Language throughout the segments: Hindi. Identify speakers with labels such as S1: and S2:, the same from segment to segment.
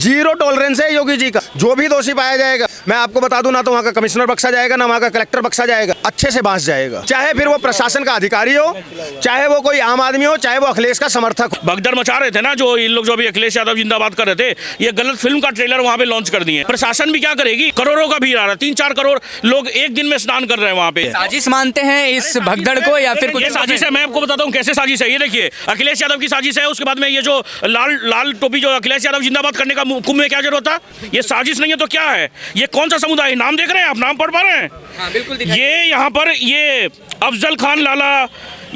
S1: जीरो टॉलरेंस है योगी जी का। जो भी दोषी पाया जाएगा, मैं आपको बता दूं, ना तो वहाँ का कमिश्नर बख्शा जाएगा, ना वहाँ का कलेक्टर बख्शा जाएगा, अच्छे से बांस जाएगा। चाहे फिर वो प्रशासन का अधिकारी हो, चाहे वो कोई आम आदमी हो, चाहे वो अखिलेश का समर्थक हो।
S2: भगदड़ मचा रहे थे ना जो इन लोग, जो अभी अखिलेश यादव जिंदाबाद कर रहे थे, ये गलत फिल्म का ट्रेलर वहाँ पे लॉन्च कर दिए। प्रशासन भी क्या करेगी, करोड़ों का भीड़ आ रहा है, 3-4 करोड़ लोग एक दिन में स्नान कर रहे हैं वहाँ पे।
S3: साजिश मानते हैं इस भगदड़ को या फिर कुछ?
S2: ये साजिश है, मैं आपको बताता हूँ कैसे साजिश है। ये देखिए, अखिलेश यादव की साजिश है। उसके बाद में ये जो लाल टोपी जो अखिलेश यादव जिंदाबाद करने का कुंभ में क्या जरूरत था? ये साजिश नहीं है तो क्या है? ये कौन सा समुदाय? नाम देख रहे हैं आप, नाम पढ़ पा रहे हैं?
S3: हाँ, बिल्कुल।
S2: ये यहाँ पर ये अफजल खान लाला,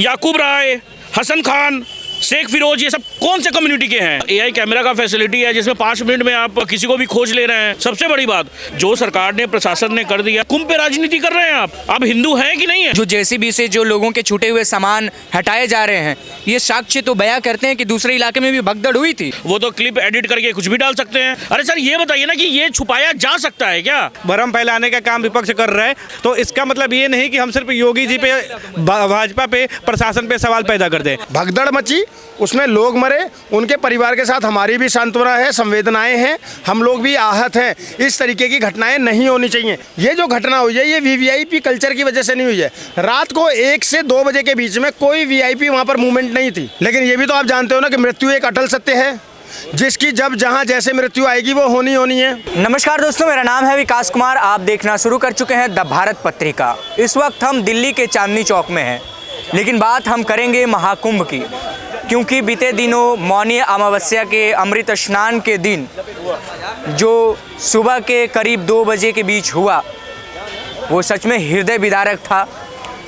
S2: याकूब राय, हसन खान, शेख फिरोज, ये सब कौन से कम्युनिटी के हैं? एआई कैमरा का फैसिलिटी है जिसमें 5 मिनट में आप किसी को भी खोज ले रहे हैं। सबसे बड़ी बात जो सरकार ने, प्रशासन ने कर दिया, कुंभ पे राजनीति कर रहे हैं आप हिंदू हैं कि नहीं है?
S3: जो जेसीबी से जो लोगों के छूटे हुए सामान हटाए जा रहे हैं, ये साक्ष्य तो बयां करते हैं कि दूसरे इलाके में भी भगदड़ हुई थी।
S2: वो तो क्लिप एडिट करके कुछ भी डाल सकते हैं। अरे सर, ये बताइए ना कि ये छुपाया जा सकता है क्या?
S4: भ्रम फैलाने का काम विपक्ष कर रहा है, तो इसका मतलब ये नहीं कि हम सिर्फ योगी जी पे, भाजपा पे, प्रशासन पे सवाल पैदा कर दें।
S1: भगदड़ मची, उसमें लोग मरे, उनके परिवार के साथ हमारी भी सांत्वना है, संवेदनाएं हैं, हम लोग भी आहत हैं। इस तरीके की घटनाएं नहीं होनी चाहिए। ये जो घटना हुई है, ये वीवीआईपी कल्चर की वजह से नहीं हुई है। रात को 1 से 2 बजे के बीच में कोई वीआईपी वहां पर मूवमेंट नहीं थी। लेकिन ये भी तो आप जानते हो ना कि मृत्यु एक अटल सत्य है, जिसकी जब जहां जैसे मृत्यु आएगी वो होनी है।
S3: नमस्कार दोस्तों, मेरा नाम है विकास कुमार। आप देखना शुरू कर चुके हैं द भारत पत्रिका। इस वक्त हम दिल्ली के चांदनी चौक में हैं, लेकिन बात हम करेंगे महाकुंभ की, क्योंकि बीते दिनों मौनी अमावस्या के अमृत स्नान के दिन जो सुबह के करीब 2 बजे के बीच हुआ, वो सच में हृदय विदारक था।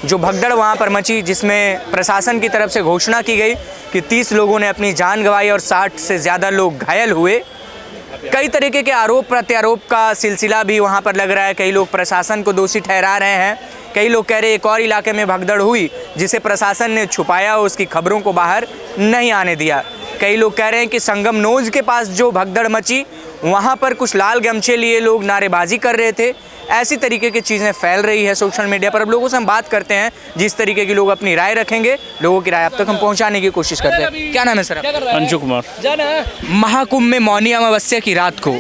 S3: जो भगदड़ वहाँ पर मची, जिसमें प्रशासन की तरफ से घोषणा की गई कि 30 लोगों ने अपनी जान गंवाई और 60 से ज़्यादा लोग घायल हुए। कई तरीके के आरोप प्रत्यारोप का सिलसिला भी वहाँ पर लग रहा है। कई लोग प्रशासन को दोषी ठहरा रहे हैं, कई लोग कह रहे हैं एक और इलाके में भगदड़ हुई जिसे प्रशासन ने छुपाया, उसकी खबरों को बाहर नहीं आने दिया। कई लोग कह रहे हैं कि संगम नोज के पास जो भगदड़ मची, वहाँ पर कुछ लाल गमछे लिए लोग नारेबाजी कर रहे थे। ऐसी तरीके की चीज़ें फैल रही है सोशल मीडिया पर। अब लोगों से हम बात करते हैं, जिस तरीके के लोग अपनी राय रखेंगे, लोगों की राय अब तक हम पहुँचाने की कोशिश करते हैं। क्या नाम है सर?
S2: अंशु कुमार।
S3: महाकुंभ में मौनी अमावस्या की रात को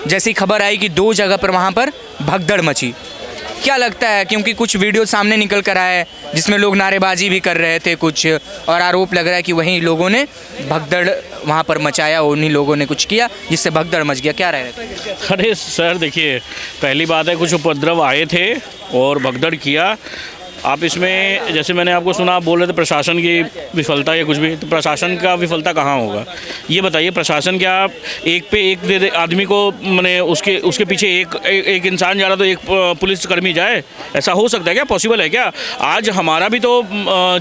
S3: जैसी खबर आई कि 2 जगह पर वहाँ पर भगदड़ मची, क्या लगता है? क्योंकि कुछ वीडियो सामने निकल कर आया है जिसमें लोग नारेबाजी भी कर रहे थे कुछ, और आरोप लग रहा है कि वहीं लोगों ने भगदड़ वहाँ पर मचाया, उन्हीं लोगों ने कुछ किया जिससे भगदड़ मच गया। क्या रहेगा?
S2: अरे सर देखिए, पहली बात है कुछ उपद्रव आए थे और भगदड़ किया। आप इसमें, जैसे मैंने आपको सुना, आप बोल रहे थे प्रशासन की विफलता या कुछ भी, तो प्रशासन का विफलता कहाँ होगा? ये बताइए, प्रशासन क्या एक पे एक दे आदमी को, मैंने उसके पीछे एक इंसान जा रहा तो एक पुलिसकर्मी जाए? ऐसा हो सकता है क्या? पॉसिबल है क्या? आज हमारा भी तो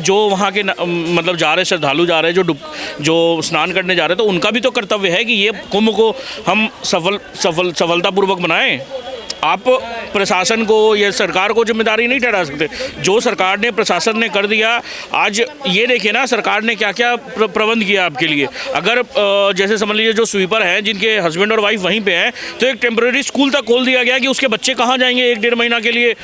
S2: जो वहाँ के मतलब जा रहे श्रद्धालु जा रहे हैं, जो स्नान करने जा रहे हैं, तो उनका भी तो कर्तव्य है कि ये कुंभ को हम सफलतापूर्वक बनाएं। आप प्रशासन को या सरकार को जिम्मेदारी नहीं ठहरा सकते। जो सरकार ने, प्रशासन ने कर दिया। आज ये देखिए ना, सरकार ने क्या क्या प्रबंध किया आपके लिए। अगर जैसे समझ लीजिए जो स्वीपर हैं, जिनके हस्बैंड और वाइफ वहीं पे हैं, तो एक टेम्परेरी स्कूल तक खोल दिया गया कि उसके बच्चे कहाँ जाएंगे 1-1.5 महीना के लिए,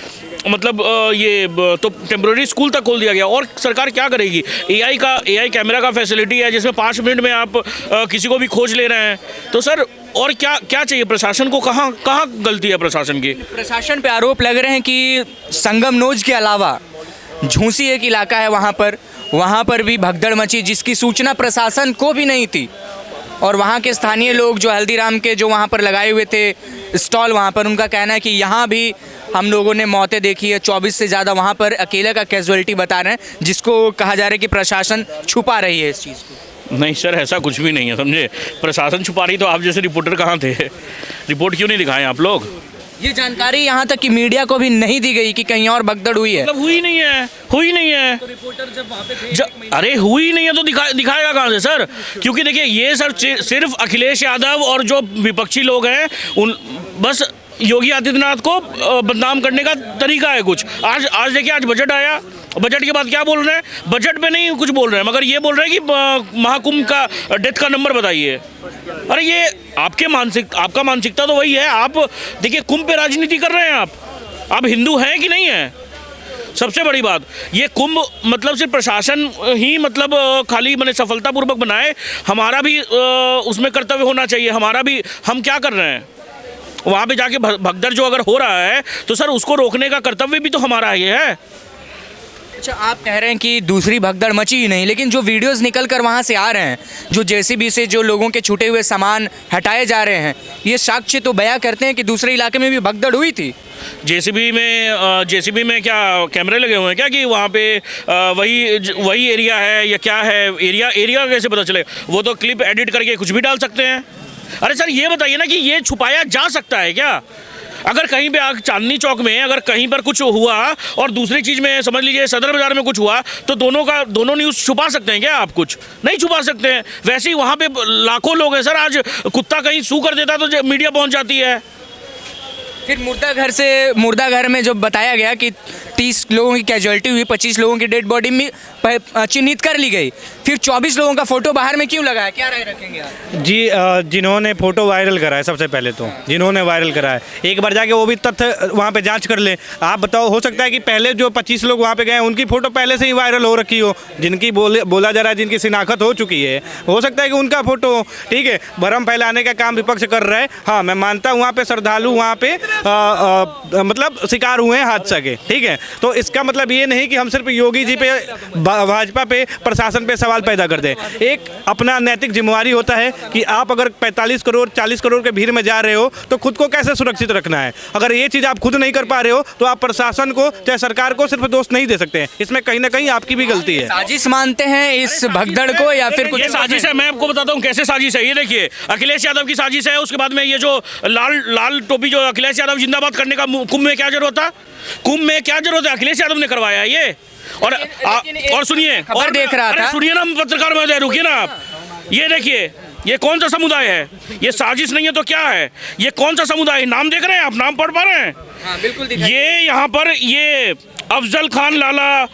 S2: मतलब ये तो टेम्परेरी स्कूल तक खोल दिया गया। और सरकार क्या करेगी? एआई कैमरा का फैसिलिटी है जिसमें 5 मिनट में आप किसी को भी खोज ले रहे हैं। तो सर और क्या चाहिए प्रशासन को? कहाँ गलती है प्रशासन की?
S3: प्रशासन पे आरोप लग रहे हैं कि संगम नोज के अलावा झूसी एक इलाका है, वहाँ पर भी भगदड़ मची जिसकी सूचना प्रशासन को भी नहीं थी। और वहाँ के स्थानीय लोग जो हल्दीराम के जो वहाँ पर लगाए हुए थे स्टॉल, वहाँ पर उनका कहना है कि यहाँ भी हम लोगों ने मौतें देखी है। 24 से ज़्यादा वहाँ पर अकेले का कैजुअलिटी बता रहे हैं, जिसको कहा जा रहा है कि प्रशासन छुपा रही है इस चीज़ को।
S2: नहीं सर, ऐसा कुछ भी नहीं है, समझे। प्रशासन छुपा रही तो आप जैसे रिपोर्टर कहाँ थे? रिपोर्ट क्यों नहीं दिखाएं आप लोग?
S3: ये जानकारी यहाँ तक कि मीडिया को भी नहीं दी गई कि कहीं और भगदड़ हुई है।
S2: मतलब हुई नहीं है। तो रिपोर्टर जब वहाँ पे अरे हुई नहीं है तो दिखाएगा कहाँ से सर? क्योंकि देखिए, ये सर सिर्फ अखिलेश यादव और जो विपक्षी लोग हैं, उन बस योगी आदित्यनाथ को बदनाम करने का तरीका है कुछ। आज देखिए, आज बजट आया, बजट के बाद क्या बोल रहे हैं? बजट पे नहीं कुछ बोल रहे हैं, मगर ये बोल रहे हैं कि महाकुंभ का डेथ का नंबर बताइए। अरे ये आपका मानसिकता तो वही है। आप देखिए, कुंभ पे राजनीति कर रहे हैं आप हिंदू हैं कि नहीं है? सबसे बड़ी बात, ये कुंभ मतलब सिर्फ प्रशासन ही मतलब खाली मैंने सफलतापूर्वक बनाए, हमारा भी उसमें कर्तव्य होना चाहिए। हमारा भी, हम क्या कर रहे हैं वहाँ पे जाके भगदड़ जो अगर हो रहा है तो सर उसको रोकने का कर्तव्य भी तो हमारा ये है।
S3: अच्छा, आप कह रहे हैं कि दूसरी भगदड़ मची ही नहीं, लेकिन जो वीडियोस निकल कर वहाँ से आ रहे हैं, जो जेसीबी से जो लोगों के छूटे हुए सामान हटाए जा रहे हैं, ये साक्ष्य तो बयां करते हैं कि दूसरे इलाके में भी भगदड़ हुई थी।
S2: जेसीबी में क्या कैमरे लगे हुए हैं क्या कि वहाँ पे वही एरिया है या क्या है? एरिया कैसे पता चले? वो तो क्लिप एडिट करके कुछ भी डाल सकते हैं। अरे सर ये बताइए ना कि ये छुपाया जा सकता है क्या? अगर कहीं पे चांदनी चौक में अगर कहीं पर कुछ हुआ और दूसरी चीज़ में समझ लीजिए सदर बाज़ार में कुछ हुआ तो दोनों न्यूज़ छुपा सकते हैं क्या आप? कुछ नहीं छुपा सकते हैं। वैसे ही वहाँ पे लाखों लोग हैं सर, आज कुत्ता कहीं सू कर देता तो मीडिया पहुँच जाती है।
S3: फिर मुर्दा घर में जो बताया गया कि 30 लोगों की कैजुअलिटी हुई, 25 लोगों की डेड बॉडी में चिन्हित कर ली गई, फिर 24 लोगों का फोटो बाहर में क्यों लगाया? क्या राय रखेंगे आप?
S4: जी, जिन्होंने फोटो वायरल करा है, सबसे पहले तो जिन्होंने वायरल करा है एक बार जाके वो भी तथ्य वहाँ पे जांच कर ले। आप बताओ, हो सकता है कि पहले जो 25 लोग वहाँ पे गए उनकी फ़ोटो पहले से ही वायरल हो रखी हो, जिनकी बोला जा रहा है जिनकी शिनाख्त हो चुकी है, हो सकता है कि उनका फ़ोटो, ठीक है, भरम फैलाने का काम विपक्ष कर रहा है। हाँ, मैं मानता हूँ वहाँ पे श्रद्धालु वहाँ पे मतलब शिकार हुए हैं हादसा के, ठीक है। तो इसका मतलब ये नहीं कि हम सिर्फ योगी जी पे, भाजपा पे, प्रशासन पे सवाल पैदा कर दें। एक अपना नैतिक जिम्मेवारी होता है कि आप अगर 45 करोड़ 40 करोड़ के भीड़ में जा रहे हो तो खुद को कैसे सुरक्षित रखना है। अगर ये चीज़ आप खुद नहीं कर पा रहे हो तो आप प्रशासन को चाहे सरकार को सिर्फ दोष नहीं दे सकते हैं, इसमें कहीं ना कहीं आपकी भी गलती है।
S3: साजिश मानते हैं इस भगदड़ को या फिर कुछ?
S2: ये साजिश है, मैं आपको बताता हूँ कैसे साजिश है। ये देखिए, अखिलेश यादव की साजिश है। उसके बाद में ये जो लाल टोपी जो अखिलेश यादव जिंदाबाद करने का कुंभ में क्या जरूरत था? कुंभ में क्या जरूरत है? अखिलेश यादव ने करवाया ये। और सुनिए,
S3: खबर देख रहा था,
S2: सुनिए ना पत्रकार महोदय, रुकिए ना आप। ये देखिए, ये कौन सा समुदाय है? ये साजिश नहीं है तो क्या है? ये कौन सा समुदाय है? नाम देख रहे हैं आप? नाम पढ़ पा रहे हैं?
S3: हाँ, बिल्कुल।
S2: ये यहाँ पर ये अफजल खान लाला,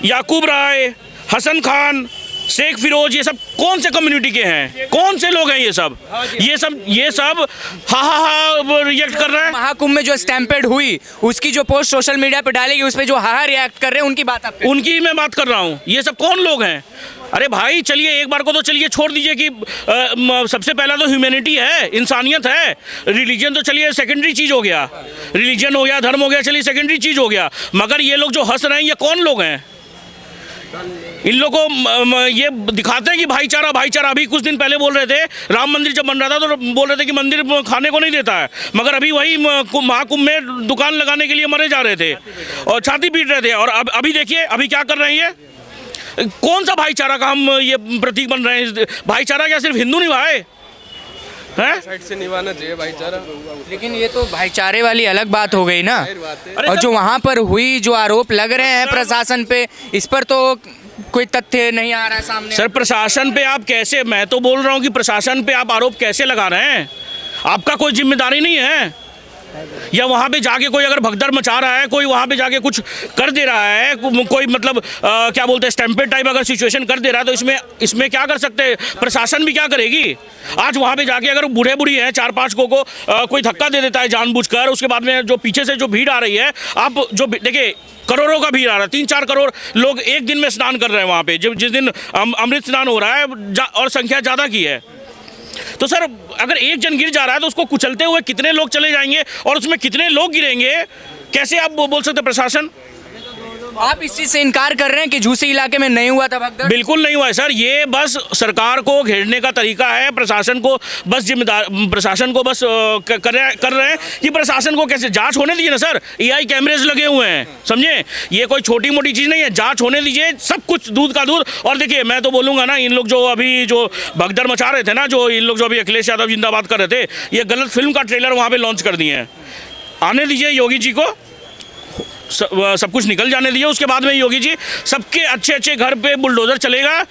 S2: याकूब राय, हसन खान, शेख फिरोज, ये सब कौन से कम्युनिटी के हैं? कौन से लोग हैं ये सब हा रिएक्ट कर रहे हैं।
S3: महाकुंभ में जो स्टैम्पेड हुई उसकी जो पोस्ट सोशल मीडिया पे डालेगी उस पे जो हा रिएक्ट कर रहे हैं, उनकी बात आप करें।
S2: उनकी मैं बात कर रहा हूँ। ये सब कौन लोग हैं? अरे भाई चलिए, एक बार को तो चलिए छोड़ दीजिए कि सबसे पहला तो ह्यूमैनिटी है, इंसानियत है। रिलीजन तो चलिए सेकेंडरी चीज़ हो गया, रिलीजन हो गया, धर्म हो गया, चलिए सेकेंडरी चीज़ हो गया। मगर ये लोग जो हंस रहे हैं ये कौन लोग हैं? इन लोगों को ये दिखाते हैं कि भाईचारा भाईचारा। अभी कुछ दिन पहले बोल रहे थे राम मंदिर जब बन रहा था तो बोल रहे थे कि मंदिर खाने को नहीं देता है, मगर अभी वही महाकुंभ में दुकान लगाने के लिए मरे जा रहे थे और छाती पीट रहे थे। और अभी देखिए अभी क्या कर रहे हैं ये। कौन सा भाईचारा का हम ये प्रतीक बन रहे हैं? भाईचारा क्या सिर्फ हिंदू निभाए हैं?
S5: साइड से निभाना चाहिए भाईचारा।
S3: लेकिन ये तो भाईचारे वाली अलग बात हो गई ना। और जो वहाँ पर हुई, जो आरोप लग रहे हैं प्रशासन पे, इस पर तो कोई तथ्य नहीं आ रहा है सामने।
S2: सर प्रशासन पे आप कैसे, मैं तो बोल रहा हूँ कि प्रशासन पे आप आरोप कैसे लगा रहे हैं? आपका कोई जिम्मेदारी नहीं है? या वहाँ पे जाके कोई अगर भगदड़ मचा रहा है, कोई वहाँ पे जाके कुछ कर दे रहा है, कोई मतलब क्या बोलते हैं स्टैम्पेड टाइप अगर सिचुएशन कर दे रहा है तो इसमें क्या कर सकते हैं? प्रशासन भी क्या करेगी? आज वहाँ पे जाके अगर बूढ़े बूढ़ी हैं 4-5 को कोई धक्का दे देता है जानबूझकर, उसके बाद में जो पीछे से जो भीड़ आ रही है, आप जो देखिए करोड़ों का भीड़ आ रहा है, 3-4 करोड़ लोग एक दिन में स्नान कर रहे हैं वहाँ पे, जिस दिन अमृत स्नान हो रहा है और संख्या ज़्यादा की है। तो सर अगर एक जन गिर जा रहा है तो उसको कुचलते हुए कितने लोग चले जाएंगे और उसमें कितने लोग गिरेंगे? कैसे आप बोल सकते प्रशासन?
S3: आप इस चीज से इनकार कर रहे हैं कि झूसी इलाके में नहीं हुआ था भगदड़?
S2: बिल्कुल नहीं हुआ है सर। ये बस सरकार को घेरने का तरीका है। प्रशासन को बस कर रहे हैं कि प्रशासन को कैसे जांच होने दीजिए ना सर। AI कैमरेज लगे हुए हैं, समझे? ये कोई छोटी मोटी चीज़ नहीं है, जांच होने दीजिए, सब कुछ दूध का दूध। और देखिए मैं तो बोलूँगा ना, इन लोग जो अभी जो भगदड़ मचा रहे थे ना, जो इन लोग जो अभी अखिलेश यादव जिंदाबाद कर रहे थे, ये गलत फिल्म का ट्रेलर वहाँ पर लॉन्च कर दिए हैं। आने दीजिए योगी जी को, सब कुछ निकल जाने दिए। उसके बाद में योगी जी सबके अच्छे घर पे बुलडोजर चलेगा।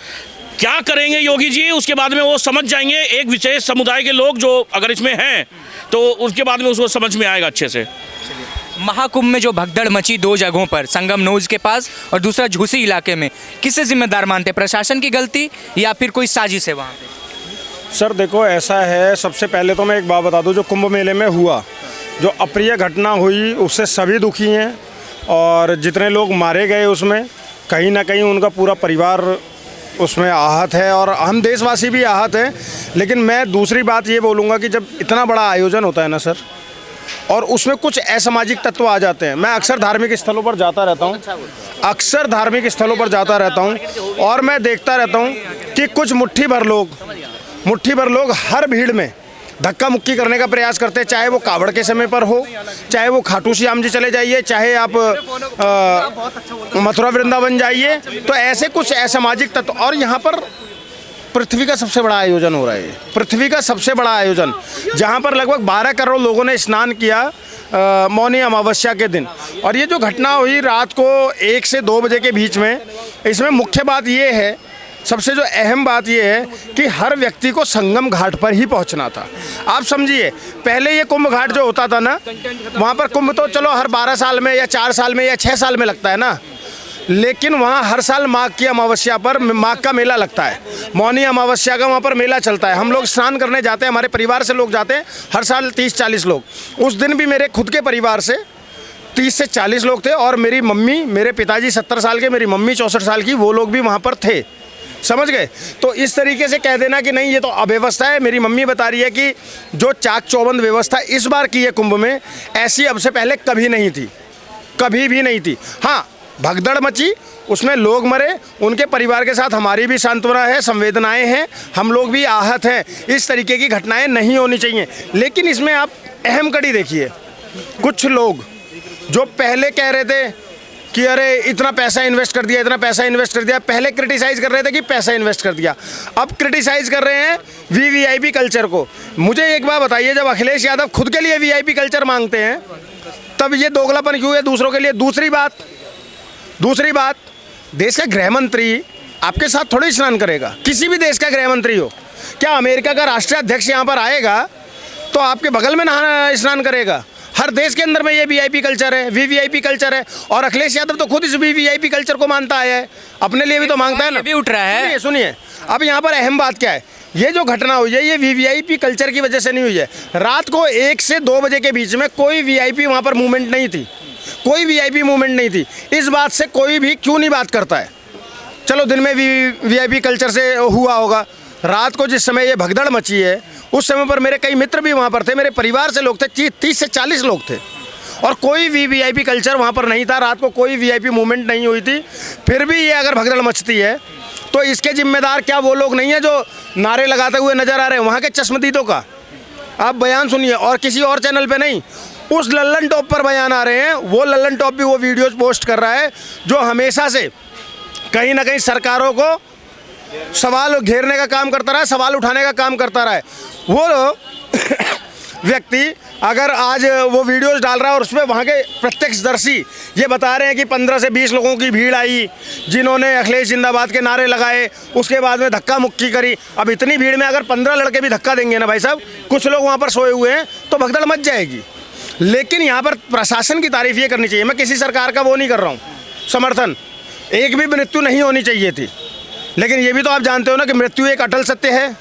S2: क्या करेंगे योगी जी, उसके बाद में वो समझ जाएंगे। एक विशेष समुदाय के लोग जो अगर इसमें हैं तो उसके बाद में उसको समझ में आएगा अच्छे से।
S3: महाकुंभ में जो भगदड़ मची 2 जगहों पर, संगम नोज के पास और दूसरा झूसी इलाके में, किसे जिम्मेदार मानते? प्रशासन की गलती या फिर कोई साजिश है वहाँ पे?
S1: सर देखो ऐसा है, सबसे पहले तो मैं एक बात बता दूं, जो कुंभ मेले में हुआ, जो अप्रिय घटना हुई उससे सभी दुखी हैं। और जितने लोग मारे गए उसमें कहीं ना कहीं उनका पूरा परिवार उसमें आहत है और हम देशवासी भी आहत हैं। लेकिन मैं दूसरी बात ये बोलूँगा कि जब इतना बड़ा आयोजन होता है ना सर, और उसमें कुछ असामाजिक तत्व आ जाते हैं। मैं अक्सर धार्मिक स्थलों पर जाता रहता हूँ, और मैं देखता रहता हूँ कि कुछ मुट्ठी भर लोग हर भीड़ में धक्का मुक्की करने का प्रयास करते हैं, चाहे वो कावड़ के समय पर हो, चाहे वो खाटू श्याम जी चले जाइए, चाहे आप मथुरा वृंदावन जाइए। तो ऐसे कुछ असामाजिक तत्व, और यहाँ पर पृथ्वी का सबसे बड़ा आयोजन हो रहा है, पृथ्वी का सबसे बड़ा आयोजन, जहाँ पर लगभग 12 करोड़ लोगों ने स्नान किया मौनी अमावस्या के दिन। और ये जो घटना हुई रात को 1 से 2 बजे के बीच में, इसमें मुख्य बात ये है, सबसे जो अहम बात ये है कि हर व्यक्ति को संगम घाट पर ही पहुंचना था। आप समझिए, पहले ये कुंभ घाट जो होता था ना, वहाँ पर कुंभ तो चलो हर 12 साल में या 4 साल में या 6 साल में लगता है ना, लेकिन वहाँ हर साल माघ की अमावस्या पर माघ का मेला लगता है, मौनी अमावस्या का वहाँ पर मेला चलता है। हम लोग स्नान करने जाते हैं, हमारे परिवार से लोग जाते हैं हर साल 30-40 लोग। उस दिन भी मेरे खुद के परिवार से 30 से 40 लोग थे, और मेरी मम्मी, मेरे पिताजी 70 साल के, मेरी मम्मी 64 साल की, वो लोग भी वहाँ पर थे। समझ गए? तो इस तरीके से कह देना कि नहीं ये तो अव्यवस्था है। मेरी मम्मी बता रही है कि जो चाक चौबंद व्यवस्था इस बार की है कुंभ में, ऐसी अब से पहले कभी नहीं थी, कभी भी नहीं थी। हाँ, भगदड़ मची, उसमें लोग मरे, उनके परिवार के साथ हमारी भी सांत्वना है, संवेदनाएं हैं, हम लोग भी आहत हैं। इस तरीके की घटनाएं नहीं होनी चाहिए। लेकिन इसमें आप अहम कड़ी देखिए, कुछ लोग जो पहले कह रहे थे कि अरे इतना पैसा इन्वेस्ट कर दिया, पहले क्रिटिसाइज़ कर रहे थे कि पैसा इन्वेस्ट कर दिया, अब क्रिटिसाइज़ कर रहे हैं वीवीआईपी कल्चर को। मुझे एक बात बताइए, जब अखिलेश यादव खुद के लिए वीआईपी कल्चर मांगते हैं, तब ये दोगलापन क्यों है दूसरों के लिए? दूसरी बात, देश का गृह मंत्री आपके साथ थोड़ी स्नान करेगा, किसी भी देश का गृह मंत्री हो। क्या अमेरिका का राष्ट्रीय अध्यक्ष यहाँ पर आएगा तो आपके बगल में नहाना स्नान करेगा? हर देश के अंदर में ये वीआईपी कल्चर है, वीवीआईपी कल्चर है, और अखिलेश यादव तो खुद इस वीवीआईपी कल्चर को मानता आया है, अपने लिए भी तो मांगता है ना।
S3: भी उठ रहा है।
S1: सुनिए, अब यहाँ पर अहम बात क्या है, ये जो घटना हुई है ये वीवीआईपी कल्चर की वजह से नहीं हुई है। रात को 1 से 2 बजे के बीच में कोई वीआईपी वहाँ पर मूवमेंट नहीं थी, कोई वीआईपी मूवमेंट नहीं थी। इस बात से कोई भी क्यों नहीं बात करता है? चलो दिन में वीआईपी कल्चर से हुआ होगा, रात को जिस समय ये भगदड़ मची है उस समय पर मेरे कई मित्र भी वहाँ पर थे, मेरे परिवार से लोग थे, 30 से 40 लोग थे, और कोई वीवीआईपी कल्चर वहाँ पर नहीं था। रात को कोई वीआईपी मूवमेंट नहीं हुई थी। फिर भी ये अगर भगदड़ मचती है तो इसके जिम्मेदार क्या वो लोग नहीं है जो नारे लगाते हुए नजर आ रहे हैं? वहाँ के चश्मदीदों का आप बयान सुनिए, और किसी और चैनल पे नहीं, उस लल्लन टॉप पर बयान आ रहे हैं। वो लल्लन टॉप भी वो वीडियोज़ पोस्ट कर रहा है जो हमेशा से कहीं ना कहीं सरकारों को सवाल घेरने का काम करता रहा है, सवाल उठाने का काम करता रहा है। वो व्यक्ति अगर आज वो वीडियोस डाल रहा है और उसमें वहाँ के प्रत्यक्षदर्शी ये बता रहे हैं कि 15 से 20 लोगों की भीड़ आई जिन्होंने अखिलेश जिंदाबाद के नारे लगाए, उसके बाद में धक्का मुक्की करी। अब इतनी भीड़ में अगर 15 लड़के भी धक्का देंगे ना भाई साहब, कुछ लोग वहाँ पर सोए हुए हैं, तो भगदड़ मच जाएगी। लेकिन यहाँ पर प्रशासन की तारीफ ये करनी चाहिए, मैं किसी सरकार का वो नहीं कर रहा हूँ समर्थन, एक भी मृत्यु नहीं होनी चाहिए थी, लेकिन ये भी तो आप जानते हो ना कि मृत्यु एक अटल सत्य है,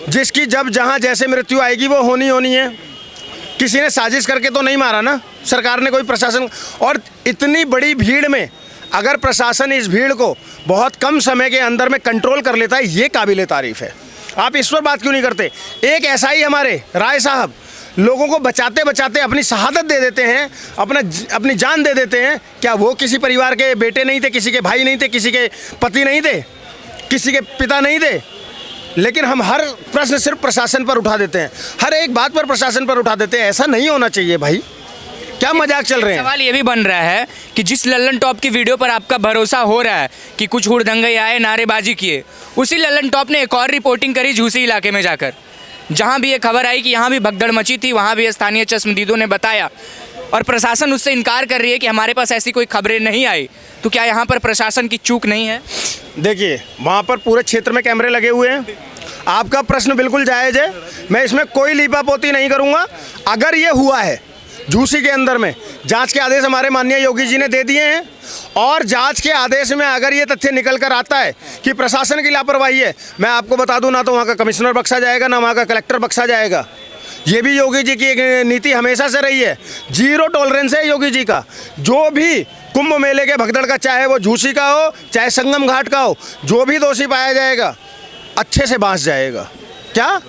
S1: जिसकी जब जहाँ जैसे मृत्यु आएगी वो होनी है। किसी ने साजिश करके तो नहीं मारा ना सरकार ने, कोई प्रशासन। और इतनी बड़ी भीड़ में अगर प्रशासन इस भीड़ को बहुत कम समय के अंदर में कंट्रोल कर लेता है, ये काबिले तारीफ़ है। आप इस पर बात क्यों नहीं करते? एक एसआई हमारे राय साहब लोगों को बचाते बचाते अपनी शहादत दे देते हैं, अपनी जान दे देते हैं। क्या वो किसी परिवार के बेटे नहीं थे, किसी के भाई नहीं थे, किसी के पति नहीं थे, किसी के पिता नहीं थे? लेकिन हम हर प्रश्न सिर्फ प्रशासन पर उठा देते हैं, हर एक बात पर प्रशासन पर उठा देते हैं। ऐसा नहीं होना चाहिए भाई, क्या मजाक चल रहे हैं?
S3: सवाल ये भी बन रहा है कि जिस लल्लन टॉप की वीडियो पर आपका भरोसा हो रहा है कि कुछ हुड़दंगे आए, नारेबाजी किए, उसी लल्लन टॉप ने एक और रिपोर्टिंग करी झूसी इलाके में जाकर, जहाँ भी ये खबर आई कि यहाँ भी भगदड़ मची थी, वहाँ भी स्थानीय चश्मदीदों ने बताया, और प्रशासन उससे इनकार कर रही है कि हमारे पास ऐसी कोई खबरें नहीं आई। तो क्या यहाँ पर प्रशासन की चूक नहीं है?
S1: देखिए, वहाँ पर पूरे क्षेत्र में कैमरे लगे हुए हैं। आपका प्रश्न बिल्कुल जायज़ है, मैं इसमें कोई लीपापोती नहीं करूँगा। अगर ये हुआ है झूसी के अंदर में, जांच के आदेश हमारे माननीय योगी जी ने दे दिए हैं, और जांच के आदेश में अगर ये तथ्य निकल कर आता है कि प्रशासन की लापरवाही है, मैं आपको बता दूं, ना तो वहाँ का कमिश्नर बख्शा जाएगा, ना वहाँ का कलेक्टर बख्शा जाएगा। ये भी योगी जी की एक नीति हमेशा से रही है, जीरो टॉलरेंस है योगी जी का। जो भी कुंभ मेले के भगदड़ का, चाहे वो झूसी का हो चाहे संगम घाट का हो, जो भी दोषी पाया जाएगा अच्छे से बांस जाएगा। क्या?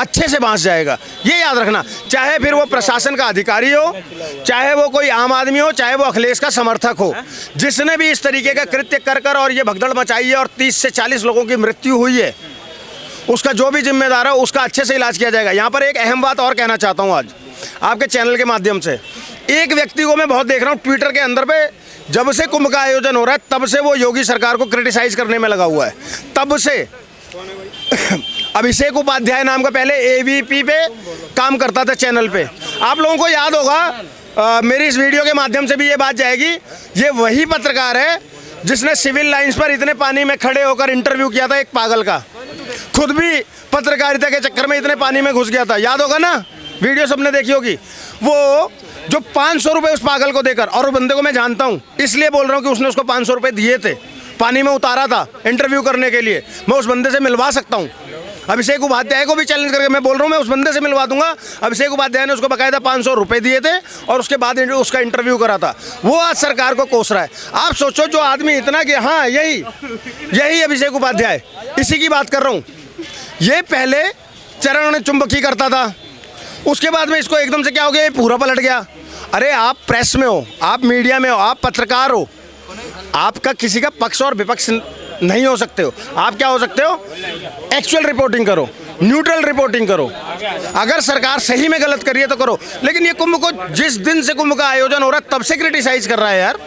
S1: अच्छे से बांस जाएगा, ये याद रखना। चाहे फिर वो प्रशासन का अधिकारी हो, चाहे वो कोई आम आदमी हो, चाहे वो अखिलेश का समर्थक हो, जिसने भी इस तरीके का कृत्य कर और ये भगदड़ मचाई है और 30 से 40 लोगों की मृत्यु हुई है, उसका जो भी जिम्मेदार है उसका अच्छे से इलाज किया जाएगा। यहाँ पर एक अहम बात और कहना चाहता हूँ आज आपके चैनल के माध्यम से। एक व्यक्ति को मैं बहुत देख रहा हूँ ट्विटर के अंदर पे, जब से कुंभ का आयोजन हो रहा है तब से वो योगी सरकार को क्रिटिसाइज करने में लगा हुआ है। तब से अभिषेक उपाध्याय नाम का पहले एबीपी पे काम करता था चैनल पे, आप लोगों को याद होगा। मेरी इस वीडियो के माध्यम से भी ये बात जाएगी, ये वही पत्रकार है जिसने सिविल लाइंस पर इतने पानी में खड़े होकर इंटरव्यू किया था एक पागल का, खुद भी पत्रकारिता के चक्कर में इतने पानी में घुस गया था, याद होगा ना, वीडियो सबने देखी होगी। वो जो 500 रुपये उस पागल को देकर, और उस बंदे को मैं जानता हूँ इसलिए बोल रहा हूँ कि उसने उसको 500 रुपये दिए थे, पानी में उतारा था इंटरव्यू करने के लिए। मैं उस बंदे से मिलवा सकता हूँ, अभिषेक उपाध्याय को भी चैलेंज करके मैं बोल रहा हूँ मैं उस बंदे से मिलवा दूंगा। अभिषेक उपाध्याय ने उसको बकायदा 500 रुपये दिए थे और उसके बाद उसका इंटरव्यू करा था, वो आज सरकार को कोस रहा है। आप सोचो जो आदमी इतना कि हाँ यही अभिषेक उपाध्याय, इसी की बात कर रहा हूँ। ये पहले चरण चुंबकी करता था, उसके बाद में इसको एकदम से क्या हो गया, ये पूरा पलट गया। अरे आप प्रेस में हो, आप मीडिया में हो, आप पत्रकार हो, आपका किसी का पक्ष और विपक्ष नहीं हो सकते हो। आप क्या हो सकते हो, एक्चुअल रिपोर्टिंग करो, न्यूट्रल रिपोर्टिंग करो। अगर सरकार सही में गलत कर रही है तो करो, लेकिन ये कुंभ को जिस दिन से कुंभ का आयोजन हो रहा है तब से क्रिटिसाइज कर रहा है यार।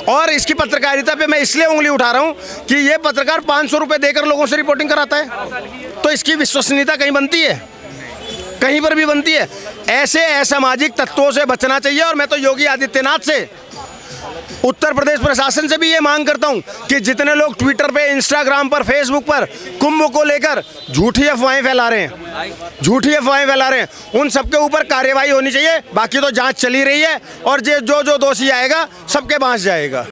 S1: और इसकी पत्रकारिता पे मैं इसलिए उंगली उठा रहा हूँ कि ये पत्रकार 500 रुपये देकर लोगों से रिपोर्टिंग कराता है, तो इसकी विश्वसनीयता कहीं बनती है, कहीं पर भी बनती है। ऐसे असामाजिक तत्वों से बचना चाहिए। और मैं तो योगी आदित्यनाथ से, उत्तर प्रदेश प्रशासन से भी ये मांग करता हूं कि जितने लोग ट्विटर पे, इंस्टाग्राम पर, फेसबुक पर कुंभ को लेकर झूठी अफवाहें फैला रहे हैं, उन सबके ऊपर कार्रवाई होनी चाहिए। बाकी तो जांच चली रही है और जो दोषी आएगा सबके बांस जाएगा।